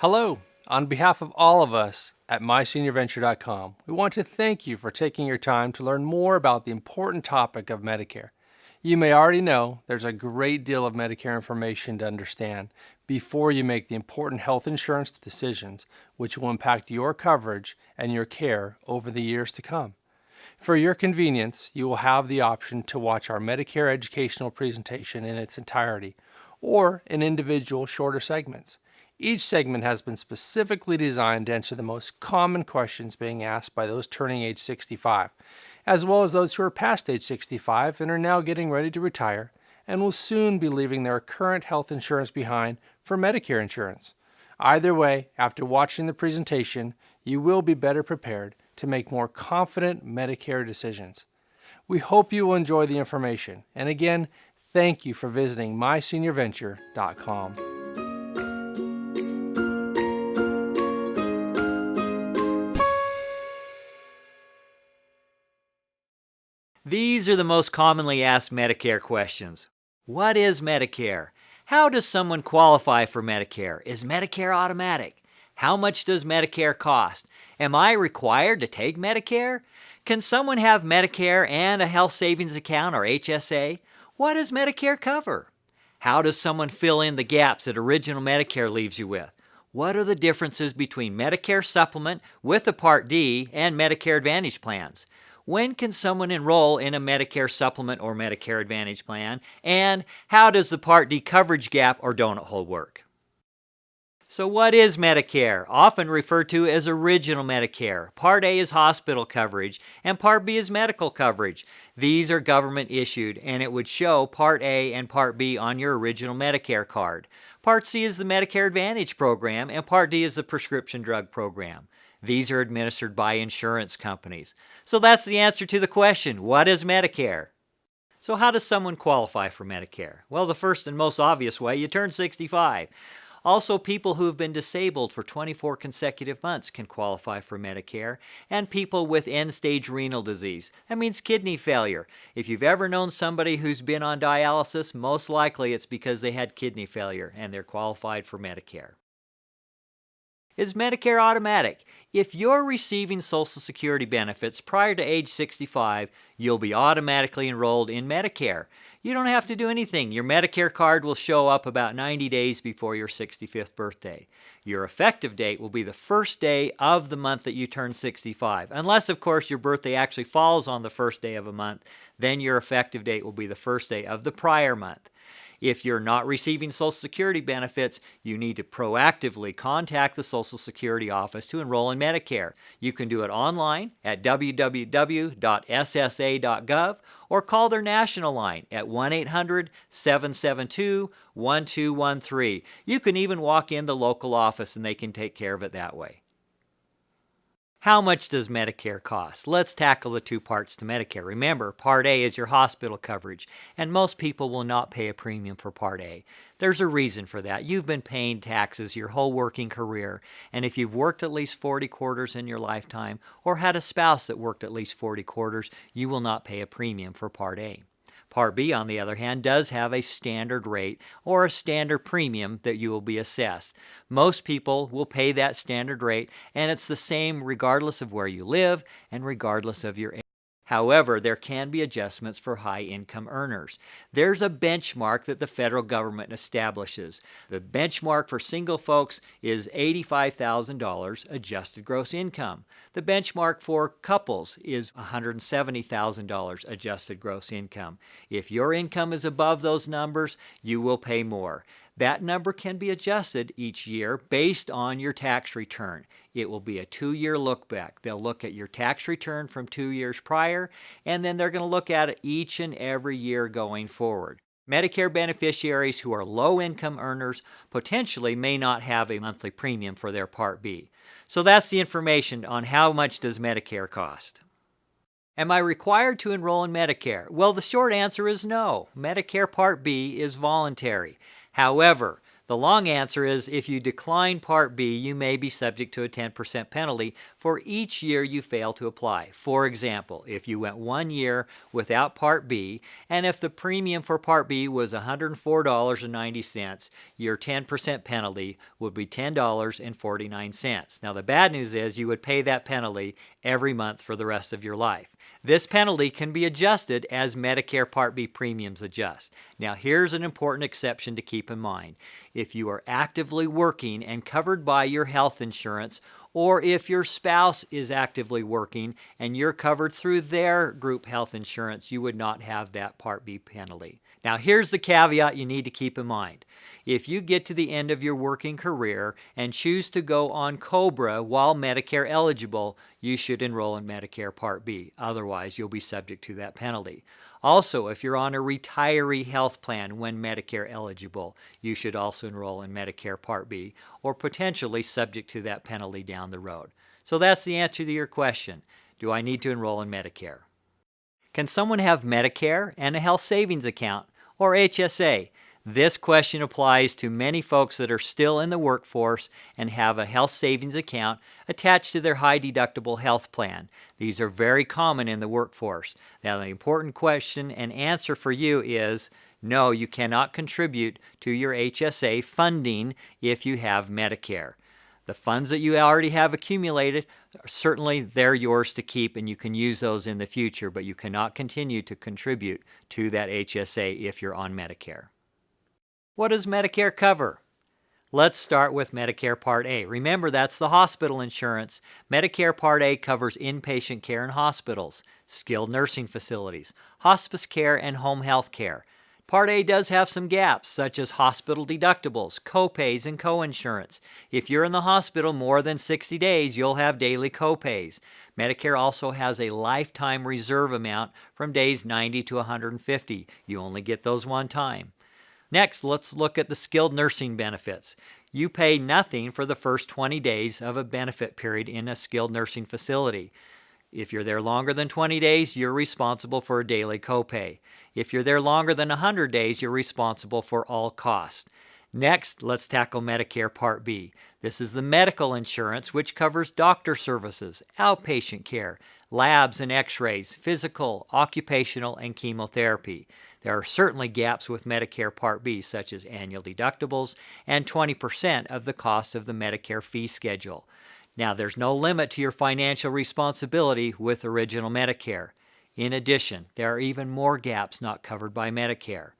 Hello. On behalf of all of us at myseniorventure.com, we want to thank you for taking your time to learn more about the important topic of Medicare. You may already know there's a great deal of Medicare information to understand before you make the important health insurance decisions which will impact your coverage and your care over the years to come. For your convenience, you will have the option to watch our Medicare educational presentation in its entirety or in individual shorter segments. Each segment has been specifically designed to answer the most common questions being asked by those turning age 65, as well as those who are past age 65 and are now getting ready to retire and will soon be leaving their current health insurance behind for Medicare insurance. Either way, after watching the presentation, you will be better prepared to make more confident Medicare decisions. We hope you will enjoy the information, and again, thank you for visiting myseniorventure.com. These are the most commonly asked Medicare questions. What is Medicare? How does someone qualify for Medicare? Is Medicare automatic? How much does Medicare cost? Am I required to take Medicare? Can someone have Medicare and a health savings account or HSA? What does Medicare cover? How does someone fill in the gaps that original Medicare leaves you with? What are the differences between Medicare Supplement with a Part D and Medicare Advantage plans? When can someone enroll in a Medicare Supplement or Medicare Advantage plan? And how does the Part D coverage gap or donut hole work? So what is Medicare? Often referred to as original Medicare. Part A is hospital coverage and Part B is medical coverage. These are government issued and it would show Part A and Part B on your original Medicare card. Part C is the Medicare Advantage program and Part D is the prescription drug program. These are administered by insurance companies. So that's the answer to the question, what is Medicare? So how does someone qualify for Medicare? Well, the first and most obvious way, you turn 65. Also, people who have been disabled for 24 consecutive months can qualify for Medicare, and people with end-stage renal disease. That means kidney failure. If you've ever known somebody who's been on dialysis, most likely it's because they had kidney failure and they're qualified for Medicare. Is Medicare automatic? If you're receiving Social Security benefits prior to age 65, you'll be automatically enrolled in Medicare. You don't have to do anything. Your Medicare card will show up about 90 days before your 65th birthday. Your effective date will be the first day of the month that you turn 65. Unless, of course, your birthday actually falls on the first day of a month, then your effective date will be the first day of the prior month. If you're not receiving Social Security benefits, you need to proactively contact the Social Security office to enroll in Medicare. You can do it online at www.ssa.gov or call their national line at 1-800-772-1213. You can even walk in the local office and they can take care of it that way. How much does Medicare cost? Let's tackle the two parts to Medicare. Remember, Part A is your hospital coverage, and most people will not pay a premium for Part A. There's a reason for that. You've been paying taxes your whole working career, and if you've worked at least 40 quarters in your lifetime or had a spouse that worked at least 40 quarters, you will not pay a premium for Part A. Part B, on the other hand, does have a standard rate or a standard premium that you will be assessed. Most people will pay that standard rate, and it's the same regardless of where you live and regardless of your age. However, there can be adjustments for high-income earners. There's a benchmark that the federal government establishes. The benchmark for single folks is $85,000 adjusted gross income. The benchmark for couples is $170,000 adjusted gross income. If your income is above those numbers, you will pay more. That number can be adjusted each year based on your tax return. It will be a 2-year look back. They'll look at your tax return from 2 years prior, and then they're going to look at it each and every year going forward. Medicare beneficiaries who are low-income earners potentially may not have a monthly premium for their Part B. So that's the information on how much does Medicare cost. Am I required to enroll in Medicare? Well, the short answer is no. Medicare Part B is voluntary. However, The long answer is if you decline Part B, you may be subject to a 10% penalty for each year you fail to apply. For example, if you went 1 year without Part B, and if the premium for Part B was $104.90, your 10% penalty would be $10.49. Now the bad news is you would pay that penalty every month for the rest of your life. This penalty can be adjusted as Medicare Part B premiums adjust. Now here's an important exception to keep in mind. If you are actively working and covered by your health insurance, or if your spouse is actively working and you're covered through their group health insurance, you would not have that Part B penalty. Now here's the caveat you need to keep in mind. If you get to the end of your working career and choose to go on COBRA while Medicare eligible, you should enroll in Medicare Part B. Otherwise, you'll be subject to that penalty. Also, if you're on a retiree health plan when Medicare eligible, you should also enroll in Medicare Part B, or potentially subject to that penalty down the road. So that's the answer to your question. Do I need to enroll in Medicare? Can someone have Medicare and a health savings account, or HSA? This question applies to many folks that are still in the workforce and have a health savings account attached to their high deductible health plan. These are very common in the workforce. Now, the important question and answer for you is no, you cannot contribute to your HSA funding if you have Medicare. The funds that you already have accumulated, certainly they're yours to keep and you can use those in the future, but you cannot continue to contribute to that HSA if you're on Medicare. What does Medicare cover? Let's start with Medicare Part A. Remember, that's the hospital insurance. Medicare Part A covers inpatient care in hospitals, skilled nursing facilities, hospice care, and home health care. Part A does have some gaps, such as hospital deductibles, co-pays, and co-insurance. If you're in the hospital more than 60 days, you'll have daily co-pays. Medicare also has a lifetime reserve amount from days 90 to 150. You only get those one time. Next, let's look at the skilled nursing benefits. You pay nothing for the first 20 days of a benefit period in a skilled nursing facility. If you're there longer than 20 days, you're responsible for a daily copay. If you're there longer than 100 days, you're responsible for all costs. Next, let's tackle Medicare Part B. This is the medical insurance, which covers doctor services, outpatient care, labs and x-rays, physical, occupational, and chemotherapy. There are certainly gaps with Medicare Part B, such as annual deductibles and 20% of the cost of the Medicare fee schedule. Now, there's no limit to your financial responsibility with Original Medicare. In addition, there are even more gaps not covered by Medicare.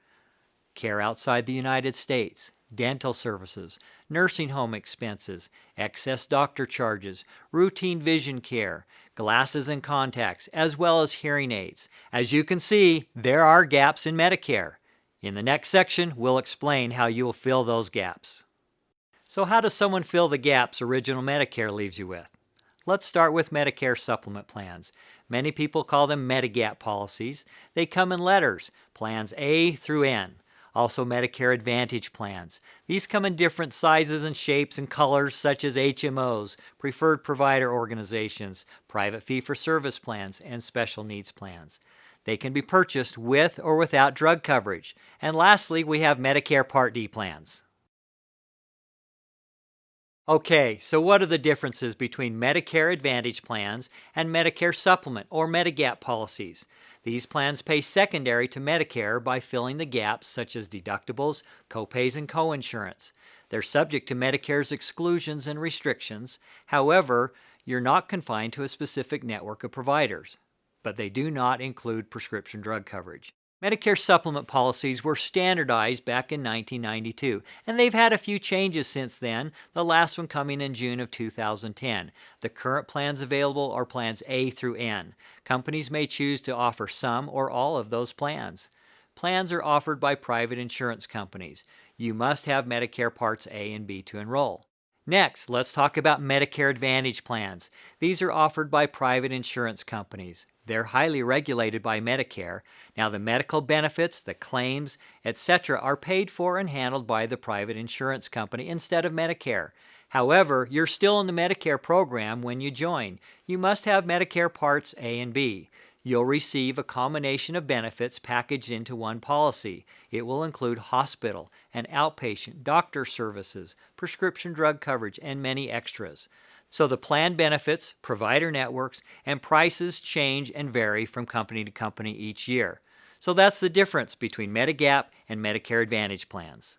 Care outside the United States, dental services, nursing home expenses, excess doctor charges, routine vision care, glasses and contacts, as well as hearing aids. As you can see, there are gaps in Medicare. In the next section, we'll explain how you will fill those gaps. So how does someone fill the gaps Original Medicare leaves you with? Let's start with Medicare supplement plans. Many people call them Medigap policies. They come in letters, plans A through N. Also Medicare Advantage plans. These come in different sizes and shapes and colors, such as HMOs, preferred provider organizations, private fee-for-service plans, and special needs plans. They can be purchased with or without drug coverage. And lastly, we have Medicare Part D plans. Okay, so what are the differences between Medicare Advantage plans and Medicare Supplement or Medigap policies? These plans pay secondary to Medicare by filling the gaps such as deductibles, copays, and coinsurance. They're subject to Medicare's exclusions and restrictions. However, you're not confined to a specific network of providers, but they do not include prescription drug coverage. Medicare supplement policies were standardized back in 1992, and they've had a few changes since then, the last one coming in June of 2010. The current plans available are plans A through N. Companies may choose to offer some or all of those plans. Plans are offered by private insurance companies. You must have Medicare Parts A and B to enroll. Next, let's talk about Medicare Advantage plans. These are offered by private insurance companies. They're highly regulated by Medicare. Now, the medical benefits, the claims, etc. are paid for and handled by the private insurance company instead of Medicare. However, you're still in the Medicare program when you join. You must have Medicare Parts A and B. You'll receive a combination of benefits packaged into one policy. It will include hospital and outpatient, doctor services, prescription drug coverage, and many extras. So the plan benefits, provider networks, and prices change and vary from company to company each year. So that's the difference between Medigap and Medicare Advantage plans.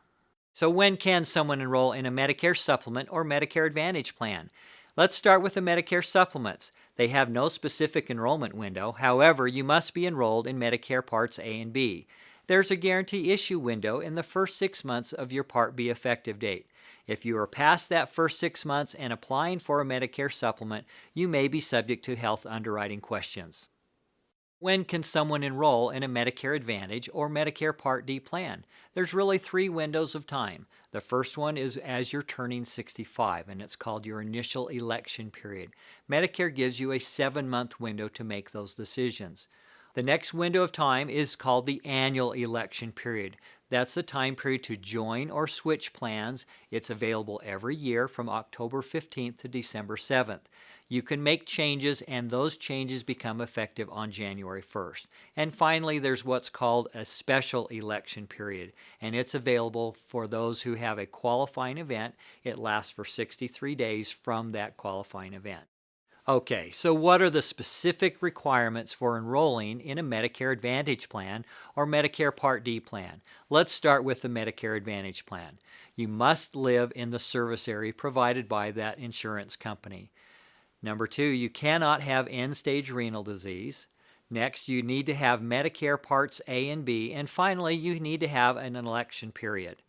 So when can someone enroll in a Medicare supplement or Medicare Advantage plan? Let's start with the Medicare supplements. They have no specific enrollment window. However, you must be enrolled in Medicare Parts A and B. There's a guarantee issue window in the first 6 months of your Part B effective date. If you are past that first 6 months and applying for a Medicare supplement, you may be subject to health underwriting questions. When can someone enroll in a Medicare Advantage or Medicare Part D plan? There's really 3 windows of time. The first one is as you're turning 65, and it's called your initial election period. Medicare gives you a 7-month window to make those decisions. The next window of time is called the annual election period. That's the time period to join or switch plans. It's available every year from October 15th to December 7th. You can make changes, and those changes become effective on January 1st. And finally, there's what's called a special election period, and it's available for those who have a qualifying event. It lasts for 63 days from that qualifying event. Okay, so what are the specific requirements for enrolling in a Medicare Advantage plan or Medicare Part D plan? Let's start with the Medicare Advantage plan. You must live in the service area provided by that insurance company. Number 2, you cannot have end-stage renal disease. Next, you need to have Medicare Parts A and B. And finally, you need to have an election period.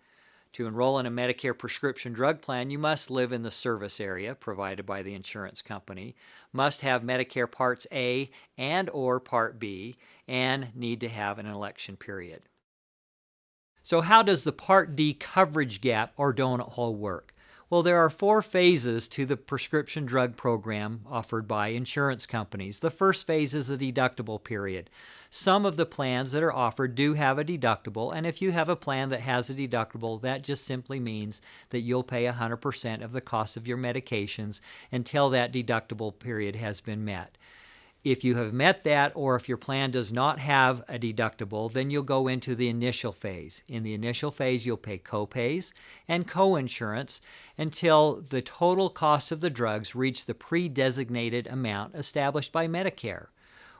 To enroll in a Medicare prescription drug plan, you must live in the service area provided by the insurance company, must have Medicare Parts A and or Part B, and need to have an election period. So how does the Part D coverage gap or donut hole work? Well, there are 4 phases to the prescription drug program offered by insurance companies. The first phase is the deductible period. Some of the plans that are offered do have a deductible, and if you have a plan that has a deductible, that just simply means that you'll pay 100% of the cost of your medications until that deductible period has been met. If you have met that, or if your plan does not have a deductible, then you'll go into the initial phase. In the initial phase, you'll pay co-pays and co-insurance until the total cost of the drugs reach the pre-designated amount established by Medicare.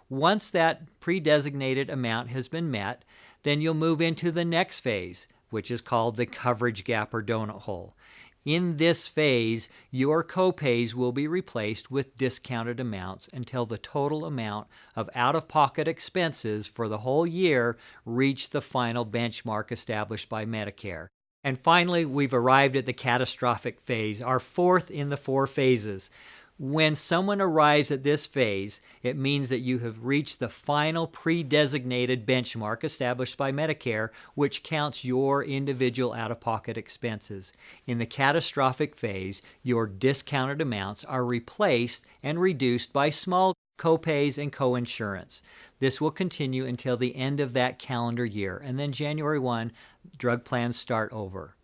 Once that pre-designated amount has been met, then you'll move into the next phase, which is called the coverage gap or donut hole. In this phase, your copays will be replaced with discounted amounts until the total amount of out-of-pocket expenses for the whole year reach the final benchmark established by Medicare. And finally, we've arrived at the catastrophic phase, our 4th in the 4 phases. When someone arrives at this phase, it means that you have reached the final pre-designated benchmark established by Medicare, which counts your individual out-of-pocket expenses. In the catastrophic phase, your discounted amounts are replaced and reduced by small copays and coinsurance. This will continue until the end of that calendar year, and then January 1, drug plans start over.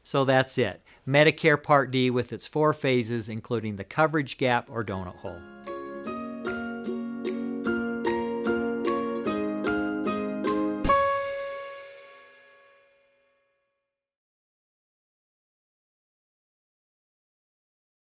So that's it. Medicare Part D with its 4 phases, including the coverage gap or donut hole.